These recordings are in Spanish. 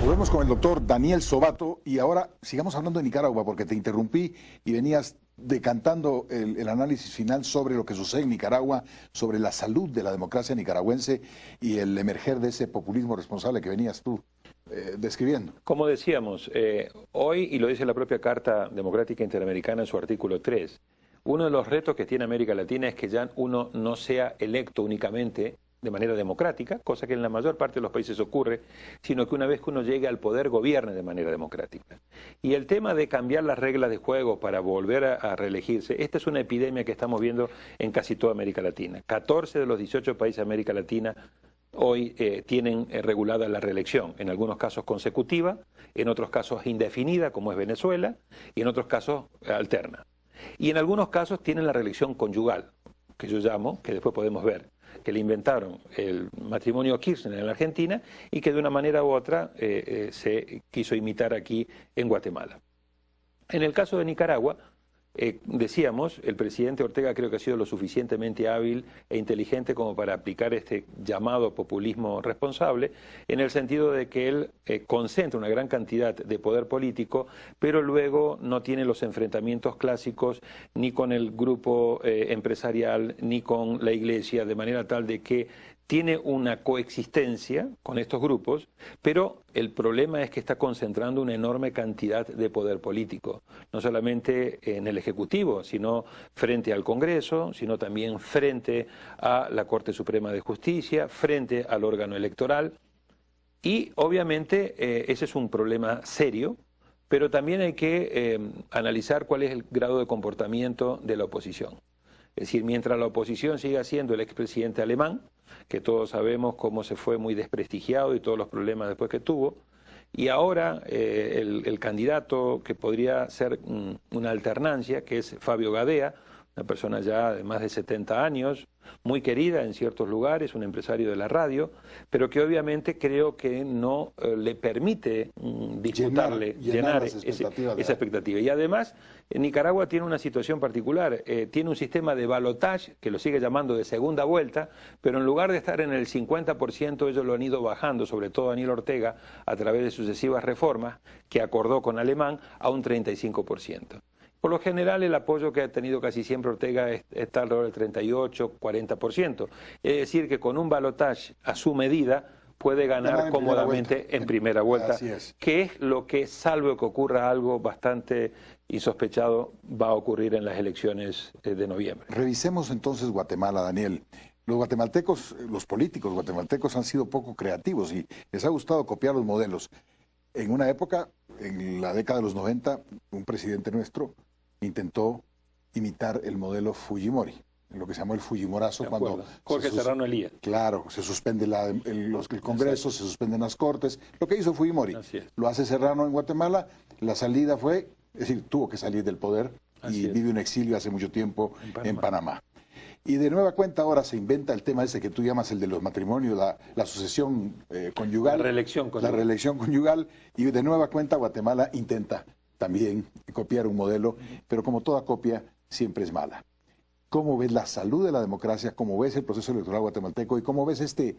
Volvemos con el doctor Daniel Sobato y ahora sigamos hablando de Nicaragua porque te interrumpí y venías decantando el análisis final sobre lo que sucede en Nicaragua, sobre la salud de la democracia nicaragüense y el emerger de ese populismo responsable que venías tú describiendo. Como decíamos, hoy, y lo dice la propia Carta Democrática Interamericana en su artículo 3, uno de los retos que tiene América Latina es que ya uno no sea electo únicamente de manera democrática, cosa que en la mayor parte de los países ocurre, sino que una vez que uno llegue al poder gobierne de manera democrática. Y el tema de cambiar las reglas de juego para volver a reelegirse, esta es una epidemia que estamos viendo en casi toda América Latina. 14 de los 18 países de América Latina hoy tienen regulada la reelección, en algunos casos consecutiva, en otros casos indefinida, como es Venezuela, y en otros casos alterna. Y en algunos casos tienen la reelección conyugal, que yo llamo, que después podemos ver, que le inventaron el matrimonio Kirchner en la Argentina y que de una manera u otra se quiso imitar aquí en Guatemala. En el caso de Nicaragua, decíamos, el presidente Ortega creo que ha sido lo suficientemente hábil e inteligente como para aplicar este llamado populismo responsable, en el sentido de que él concentra una gran cantidad de poder político, pero luego no tiene los enfrentamientos clásicos ni con el grupo empresarial ni con la iglesia, de manera tal de que tiene una coexistencia con estos grupos, pero el problema es que está concentrando una enorme cantidad de poder político, no solamente en el Ejecutivo, sino frente al Congreso, sino también frente a la Corte Suprema de Justicia, frente al órgano electoral, y obviamente ese es un problema serio, pero también hay que analizar cuál es el grado de comportamiento de la oposición. Es decir, mientras la oposición siga siendo el expresidente alemán, que todos sabemos cómo se fue muy desprestigiado y todos los problemas después que tuvo, y ahora el candidato que podría ser una alternancia, que es Fabio Gadea, una persona ya de más de 70 años, muy querida en ciertos lugares, un empresario de la radio, pero que obviamente creo que no le permite llenar esa expectativa. Y además, Nicaragua tiene una situación particular, tiene un sistema de balotage, que lo sigue llamando de segunda vuelta, pero en lugar de estar en el 50%, ellos lo han ido bajando, sobre todo Daniel Ortega, a través de sucesivas reformas que acordó con Alemán, a un 35%. Por lo general, el apoyo que ha tenido casi siempre Ortega está alrededor del 38, 40%. Es decir, que con un balotaje a su medida puede ganar cómodamente en primera vuelta, que es lo que, salvo que ocurra algo bastante insospechado, va a ocurrir en las elecciones de noviembre. Revisemos entonces Guatemala, Daniel. Los guatemaltecos, los políticos guatemaltecos han sido poco creativos y les ha gustado copiar los modelos. En una época, en la década de los 90, un presidente nuestro intentó imitar el modelo Fujimori, lo que se llamó el Fujimorazo, cuando Jorge Serrano Elías. Claro, se suspende el Congreso, se suspenden las Cortes, lo que hizo Fujimori. Lo hace Serrano en Guatemala, la salida fue, es decir, tuvo que salir del poder y vive un exilio hace mucho tiempo en Panamá. Y de nueva cuenta ahora se inventa el tema ese que tú llamas el de los matrimonios, la sucesión conyugal. La reelección conyugal. Y de nueva cuenta Guatemala intenta también copiar un modelo, pero como toda copia siempre es mala. ¿Cómo ves la salud de la democracia? ¿Cómo ves el proceso electoral guatemalteco? ¿Y cómo ves este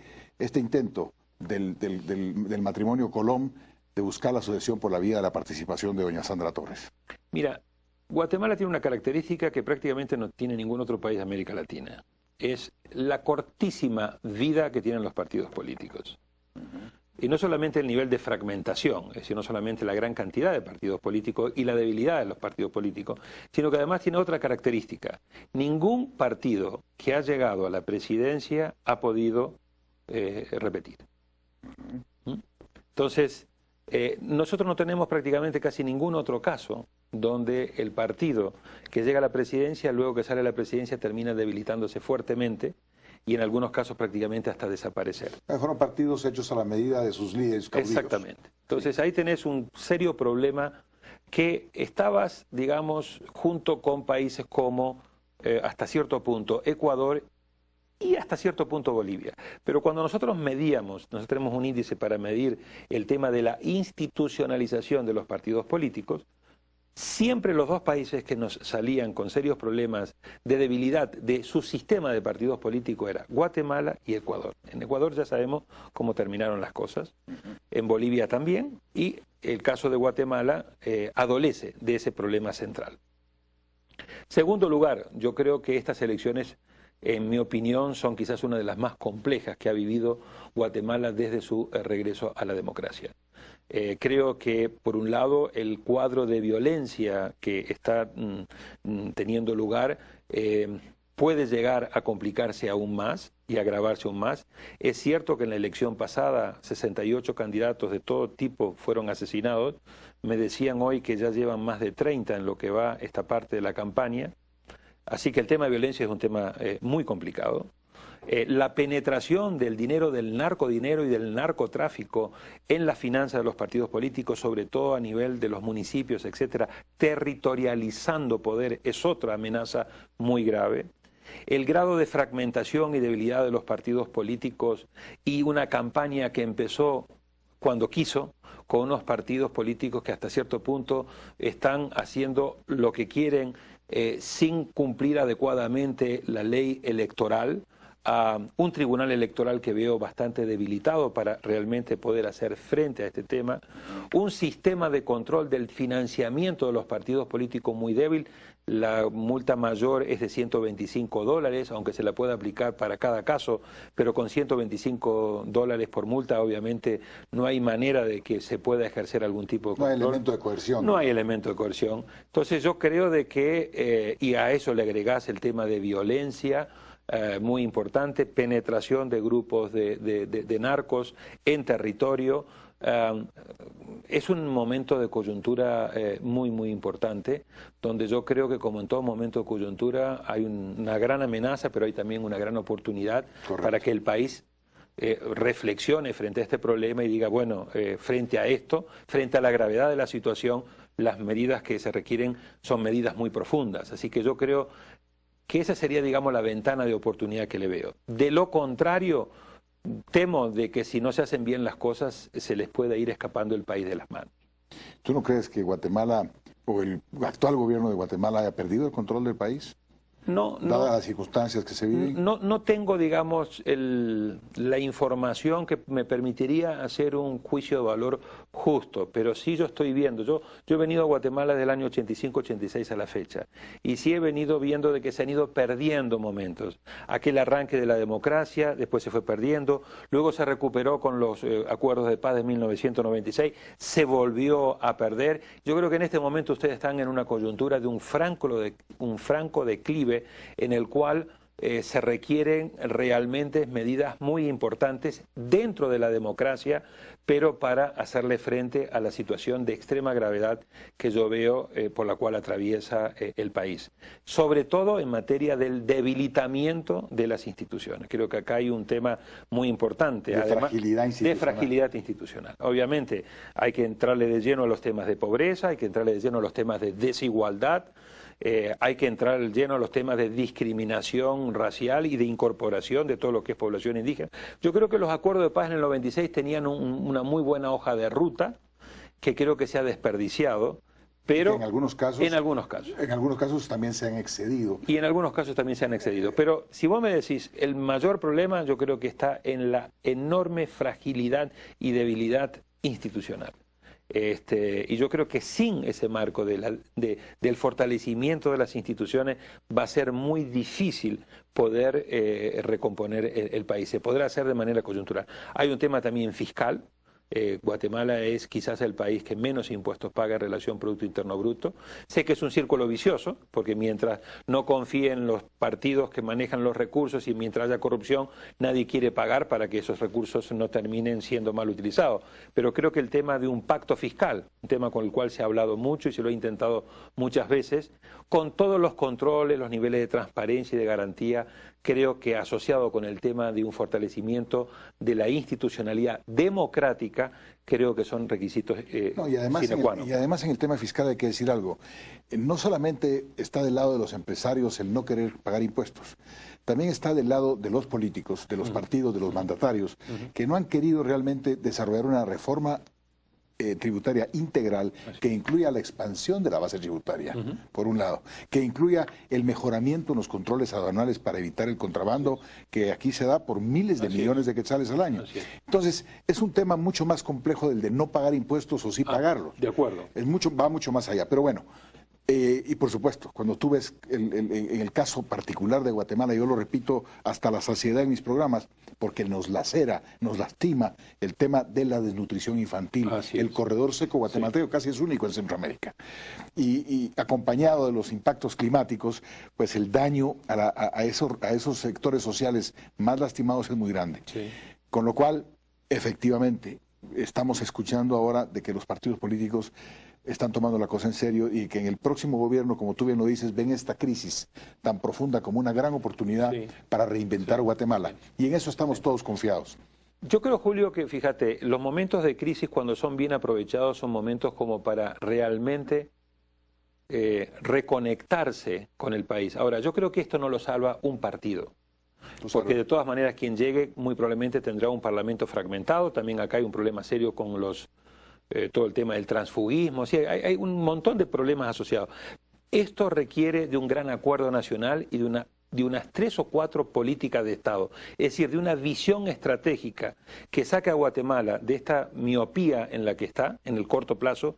intento del matrimonio Colom de buscar la sucesión por la vía de la participación de doña Sandra Torres? Mira, Guatemala tiene una característica que prácticamente no tiene ningún otro país de América Latina. Es la cortísima vida que tienen los partidos políticos. Y no solamente el nivel de fragmentación, es decir, no solamente la gran cantidad de partidos políticos y la debilidad de los partidos políticos, sino que además tiene otra característica. Ningún partido que ha llegado a la presidencia ha podido repetir. Entonces, nosotros no tenemos prácticamente casi ningún otro caso donde el partido que llega a la presidencia, luego que sale a la presidencia, termina debilitándose fuertemente y en algunos casos prácticamente hasta desaparecer. Fueron partidos hechos a la medida de sus líderes caudillos. Exactamente. Entonces ahí tenés un serio problema que estabas, digamos, junto con países como, hasta cierto punto, Ecuador y hasta cierto punto Bolivia. Pero cuando nosotros medíamos, nosotros tenemos un índice para medir el tema de la institucionalización de los partidos políticos, siempre los dos países que nos salían con serios problemas de debilidad de su sistema de partidos políticos era Guatemala y Ecuador. En Ecuador ya sabemos cómo terminaron las cosas, en Bolivia también, y el caso de Guatemala adolece de ese problema central. Segundo lugar, yo creo que estas elecciones, en mi opinión, son quizás una de las más complejas que ha vivido Guatemala desde su regreso a la democracia. Creo que, por un lado, el cuadro de violencia que está teniendo lugar puede llegar a complicarse aún más y agravarse aún más. Es cierto que en la elección pasada 68 candidatos de todo tipo fueron asesinados. Me decían hoy que ya llevan más de 30 en lo que va esta parte de la campaña. Así que el tema de violencia es un tema muy complicado. La penetración del dinero, del narcodinero y del narcotráfico en las finanzas de los partidos políticos, sobre todo a nivel de los municipios, etcétera, territorializando poder, es otra amenaza muy grave. El grado de fragmentación y debilidad de los partidos políticos y una campaña que empezó cuando quiso, con unos partidos políticos que hasta cierto punto están haciendo lo que quieren sin cumplir adecuadamente la ley electoral, a un tribunal electoral que veo bastante debilitado para realmente poder hacer frente a este tema, un sistema de control del financiamiento de los partidos políticos muy débil. La multa mayor es de $125, aunque se la pueda aplicar para cada caso, pero con $125 por multa obviamente no hay manera de que se pueda ejercer algún tipo de control. No hay elemento de coerción. No hay elemento de coerción. Entonces yo creo de que, y a eso le agregás el tema de violencia, muy importante, penetración de grupos de narcos en territorio. Es un momento de coyuntura muy importante, donde yo creo que, como en todo momento de coyuntura, hay una gran amenaza, pero hay también una gran oportunidad. Correcto. Para que el país reflexione frente a este problema y diga, bueno, frente a esto, frente a la gravedad de la situación, las medidas que se requieren son medidas muy profundas. Así que yo creo que esa sería, digamos, la ventana de oportunidad que le veo. De lo contrario, temo de que si no se hacen bien las cosas, se les puede ir escapando el país de las manos. ¿Tú no crees que Guatemala, o el actual gobierno de Guatemala, haya perdido el control del país? No, dadas las circunstancias que se viven. No tengo, digamos, la información que me permitiría hacer un juicio de valor justo, pero sí yo estoy viendo. Yo he venido a Guatemala del año 85-86 a la fecha, y sí he venido viendo de que se han ido perdiendo momentos. Aquel arranque de la democracia, después se fue perdiendo, luego se recuperó con los acuerdos de paz de 1996, se volvió a perder. Yo creo que en este momento ustedes están en una coyuntura de un franco declive, en el cual se requieren realmente medidas muy importantes dentro de la democracia, pero para hacerle frente a la situación de extrema gravedad que yo veo por la cual atraviesa el país. Sobre todo en materia del debilitamiento de las instituciones. Creo que acá hay un tema muy importante. Además, de fragilidad institucional. Obviamente hay que entrarle de lleno a los temas de pobreza, hay que entrarle de lleno a los temas de desigualdad, hay que entrar lleno a los temas de discriminación racial y de incorporación de todo lo que es población indígena. Yo creo que los acuerdos de paz en el 96 tenían una muy buena hoja de ruta, que creo que se ha desperdiciado, pero en algunos casos también se han excedido. Y en algunos casos también se han excedido. Pero si vos me decís, el mayor problema yo creo que está en la enorme fragilidad y debilidad institucional. Y yo creo que sin ese marco del fortalecimiento de las instituciones va a ser muy difícil poder recomponer el país. Se podrá hacer de manera coyuntural. Hay un tema también fiscal. Guatemala es quizás el país que menos impuestos paga en relación Producto Interno Bruto. Sé que es un círculo vicioso, porque mientras no confíen los partidos que manejan los recursos y mientras haya corrupción, nadie quiere pagar para que esos recursos no terminen siendo mal utilizados. Pero creo que el tema de un pacto fiscal, un tema con el cual se ha hablado mucho y se lo he intentado muchas veces, con todos los controles, los niveles de transparencia y de garantía, creo que asociado con el tema de un fortalecimiento de la institucionalidad democrática, creo que son requisitos y además en el tema fiscal hay que decir algo. No solamente está del lado de los empresarios el no querer pagar impuestos, también está del lado de los políticos, de los partidos, de los mandatarios, que no han querido realmente desarrollar una reforma tributaria integral que incluya la expansión de la base tributaria, por un lado, que incluya el mejoramiento en los controles aduanales para evitar el contrabando, que aquí se da por miles de millones de quetzales al año. Entonces, es un tema mucho más complejo del de no pagar impuestos o sí pagarlos. De acuerdo. Va mucho más allá, pero bueno. Y por supuesto, cuando tú ves en el caso particular de Guatemala, yo lo repito hasta la saciedad en mis programas, porque nos lacera, nos lastima el tema de la desnutrición infantil. El corredor seco guatemalteco casi es único en Centroamérica. Y acompañado de los impactos climáticos, pues el daño a esos sectores sociales más lastimados es muy grande. Con lo cual, efectivamente, estamos escuchando ahora de que los partidos políticos están tomando la cosa en serio y que en el próximo gobierno, como tú bien lo dices, ven esta crisis tan profunda como una gran oportunidad para reinventar Guatemala. Y en eso estamos todos confiados. Yo creo, Julio, que fíjate, los momentos de crisis cuando son bien aprovechados son momentos como para realmente reconectarse con el país. Ahora, yo creo que esto no lo salva un partido. Porque de todas maneras quien llegue muy probablemente tendrá un parlamento fragmentado. También acá hay un problema serio con todo el tema del transfugismo. Sí, hay un montón de problemas asociados. Esto requiere de un gran acuerdo nacional y de unas 3 o 4 políticas de Estado. Es decir, de una visión estratégica que saque a Guatemala de esta miopía en la que está, en el corto plazo,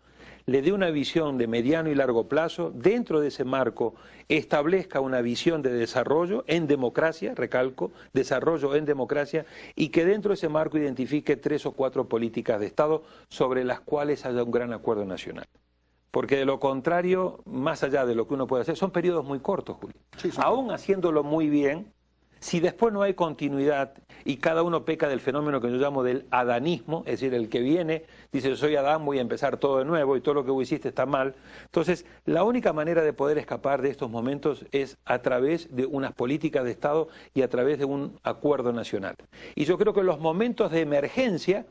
le dé una visión de mediano y largo plazo, dentro de ese marco establezca una visión de desarrollo en democracia, recalco, desarrollo en democracia, y que dentro de ese marco identifique 3 o 4 políticas de Estado sobre las cuales haya un gran acuerdo nacional. Porque de lo contrario, más allá de lo que uno puede hacer, son periodos muy cortos, Julio. Aún haciéndolo muy bien, si después no hay continuidad y cada uno peca del fenómeno que yo llamo del adanismo, es decir, el que viene, dice yo soy Adán, voy a empezar todo de nuevo y todo lo que vos hiciste está mal. Entonces, la única manera de poder escapar de estos momentos es a través de unas políticas de Estado y a través de un acuerdo nacional. Y yo creo que los momentos de emergencia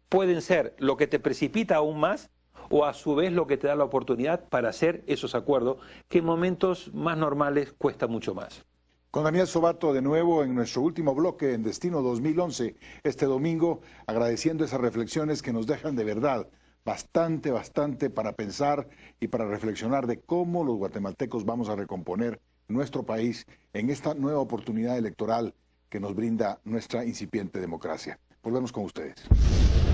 pueden ser lo que te precipita aún más o a su vez lo que te da la oportunidad para hacer esos acuerdos que en momentos más normales cuesta mucho más. Con Daniel Sobato de nuevo en nuestro último bloque en Destino 2011, este domingo, agradeciendo esas reflexiones que nos dejan de verdad bastante para pensar y para reflexionar de cómo los guatemaltecos vamos a recomponer nuestro país en esta nueva oportunidad electoral que nos brinda nuestra incipiente democracia. Volvemos con ustedes.